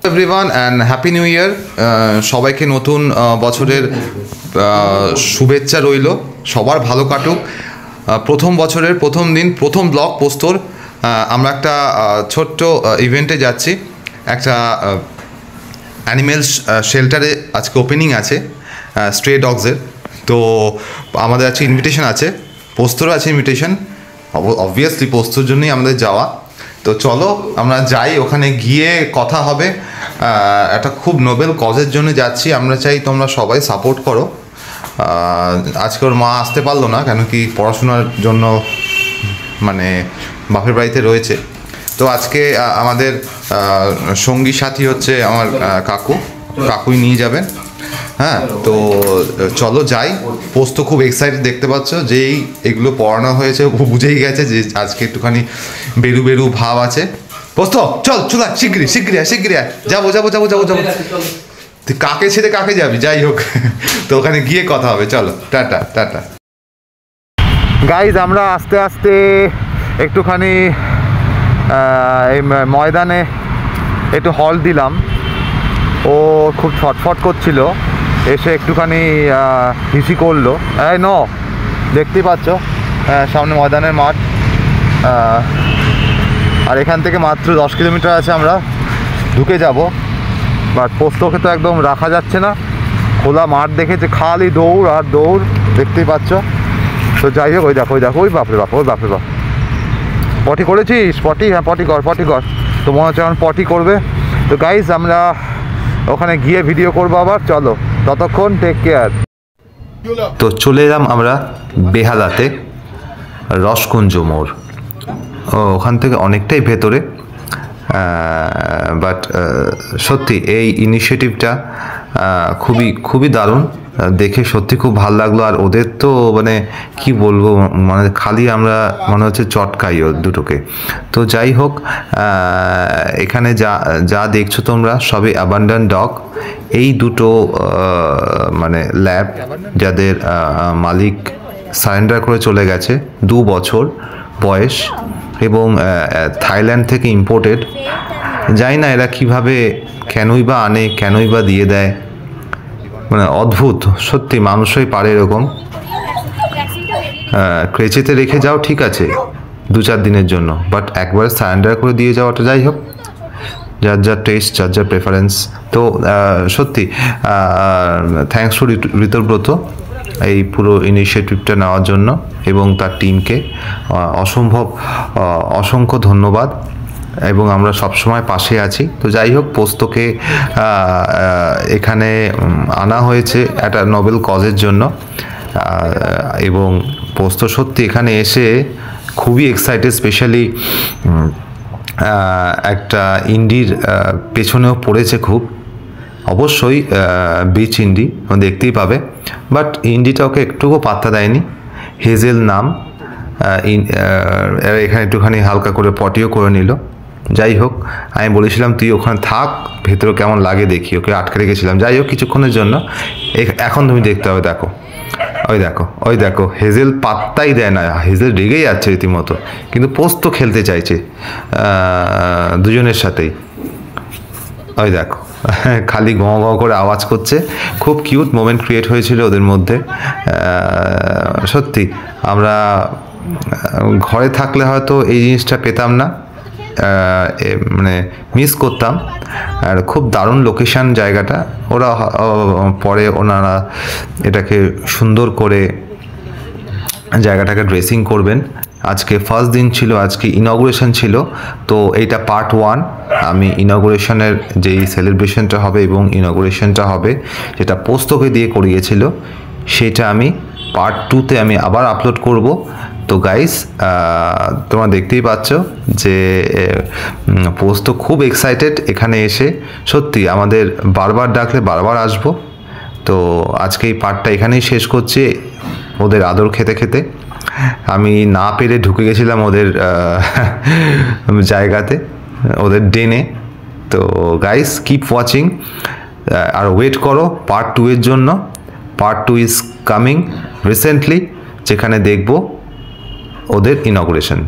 Everyone and happy new year. সবাইকে নতুন বছরের শুভেচ্ছা রইল, সবার ভালো কাটুক। প্রথম বছরের প্রথম দিন, প্রথম ব্লগ পোস্তর। আমরা একটা ছোট্ট ইভেন্টে যাচ্ছি, একটা অ্যানিমেল শেল্টারে আজকে ওপেনিং আছে স্ট্রে ডগসের। তো আমাদের আছে ইনভিটেশন আছে, পোস্তরও আছে ইনভিটেশন। অবভিয়াসলি পোস্তর জন্যই আমাদের যাওয়া। তো চলো আমরা যাই, ওখানে গিয়ে কথা হবে। একটা খুব নোবেল কজের জন্য যাচ্ছি, আমরা চাই তোমরা সবাই সাপোর্ট করো। আজকে ওর মা আসতে পারলো না, কেন কি পড়াশোনার জন্য মানে বাপের বাড়িতে রয়েছে। তো আজকে আমাদের সঙ্গী সাথী হচ্ছে আমার কাকুই নিয়ে যাবেন। হ্যাঁ, তো চলো যাই। পোস্ত খুব এক্সাইটেড, দেখতে পাচ্ছ যেই এগুলো পড়ানো হয়েছে ও বুঝেই গেছে যে আজকে একটুখানি বেরু ভাব আছে। পোস্ত চল চল, শিগগিরি যাবো। তুই কাকে ছেড়ে কাকে যাবি? যাই হোক, তো ওখানে গিয়ে কথা হবে। চলো, টাটা। গাইজ, আমরা আস্তে আস্তে একটুখানি এই ময়দানে একটু হল দিলাম। ও খুব ছটফট করছিল, এসে একটুখানি হিসি করলো। এই ন, দেখতেই পাচ্ছ সামনে ময়দানের মাঠ। আর এখান থেকে মাত্র 10 কিলোমিটার আছে, আমরা ঢুকে যাব। বাট পোস্তকে তো একদম রাখা যাচ্ছে না, খোলা মাঠ দেখেছে, খালি দৌড় আর দৌড়, দেখতেই পাচ্ছ। তো যাই হোক, ওই দেখো ওই বাপরে বাপ। পটি করেছিস? হ্যাঁ পটি কর। তো মনে হচ্ছে এখন পটি করবে। তো গাইজ, আমরা ওখানে গিয়ে ভিডিও করবো আবার। চলো, ততক্ষণ টেক কেয়ার। তো চলে এলাম আমরা বেহালাতে, রসকুঞ্জ মোড়। ওখান থেকে অনেকটাই ভেতরে, বাট সত্যি এই ইনিশিয়েটিভটা খুবই দারুণ। দেখে সত্যি খুব ভালো লাগলো। আর ওদের তো মানে কি বলবো, মানে খালি আমরা মনে হচ্ছে চটকাই ও দুটোকে। তো যাই হোক, এখানে যা দেখছো তোমরা সবই অ্যাবান্ডান্ট ডগ। এই দুটো মানে ল্যাব, যাদের মালিক সারেন্ডার করে চলে গেছে, 2 বছর বয়স, এবং থাইল্যান্ড থেকে ইম্পোর্টেড। জানি না এরা কীভাবে, কেনই বা আনে, কেনই বা দিয়ে দেয়, মানে অদ্ভুত। সত্যি মানুষই পারে এরকম। ক্রেচেতে রেখে যাও ঠিক আছে 2-4 দিনের জন্য, বাট একবার সারেন্ডার করে দিয়ে যাওয়াটা, যাই হোক, যার টেস্ট, যার প্রেফারেন্স। তো সত্যি থ্যাঙ্কস টু ঋতব্রত এই পুরো ইনিশিয়েটিভটা নেওয়ার জন্য, এবং তার টিমকে অসংখ্য ধন্যবাদ, এবং আমরা সবসময় পাশে আছি। তো যাই হোক, পোস্তকে এখানে আনা হয়েছে একটা নোবেল কজের জন্য, এবং পোস্ত সত্যি এখানে এসে খুবই এক্সাইটেড। স্পেশালি একটা ইন্ডির পেছনেও পড়েছে খুব, অবশ্যই বিচ ইন্ডি দেখতেই পাবে, বাট ইন্ডিটা ওকে একটুকু পাত্তা দেয়নি। হেজেল নাম, এখানে একটুখানি হালকা করে পটিও করে নিল। যাই হোক, আমি বলেছিলাম তুই ওখানে থাক, ভেতরে কেমন লাগে দেখি, ওকে আটকে রেখেছিলাম। যাই হোক, কিছুক্ষণের জন্য। এখন তুমি দেখতে হবে, ওই দেখো হেজেল পাত্তাই দেয় না, হেজেল রেগেই যাচ্ছে রীতিমতো, কিন্তু পোস্ত খেলতে চাইছে দুজনের সাথেই। ওই দেখো, খালি গঁ করে আওয়াজ করছে। খুব কিউট মোমেন্ট ক্রিয়েট হয়েছিল ওদের মধ্যে। সত্যি আমরা ঘরে থাকলে হয়তো এই জিনিসটা পেতাম না, মানে মিস করতাম। আর খুব দারুণ লোকেশান জায়গাটা। পরে ওনারা এটাকে সুন্দর করে জায়গাটাকে ড্রেসিং করবেন। আজকে ফার্স্ট দিন ছিল, আজকে ইনগুরেশন ছিল। তো এইটা পার্ট 1। আমি ইনগুরেশনের যেই সেলিব্রেশনটা হবে এবং ইনগুরেশনটা হবে, যেটা পোস্তকে দিয়ে করিয়েছিল, সেটা আমি পার্ট 2-তে আমি আবার আপলোড করব। তো গাইস, তোমরা দেখতেই পাচ্ছ যে পোস্ত খুব এক্সাইটেড এখানে এসে। সত্যি আমাদের বারবার ডাকলে বারবার আসবো। তো আজকে এই পার্টটা এখানেই শেষ করছি, ওদের আদর খেতে। আমি না পেরে ঢুকে গেছিলাম ওদের জায়গাতে, ওদের ডেনে। তো গাইস, কিপ ওয়াচিং আর ওয়েট করো পার্ট 2 এর জন্য। পার্ট 2 ইজ কামিং রিসেন্টলি, যেখানে দেখব ওদের ইনগুরেশন।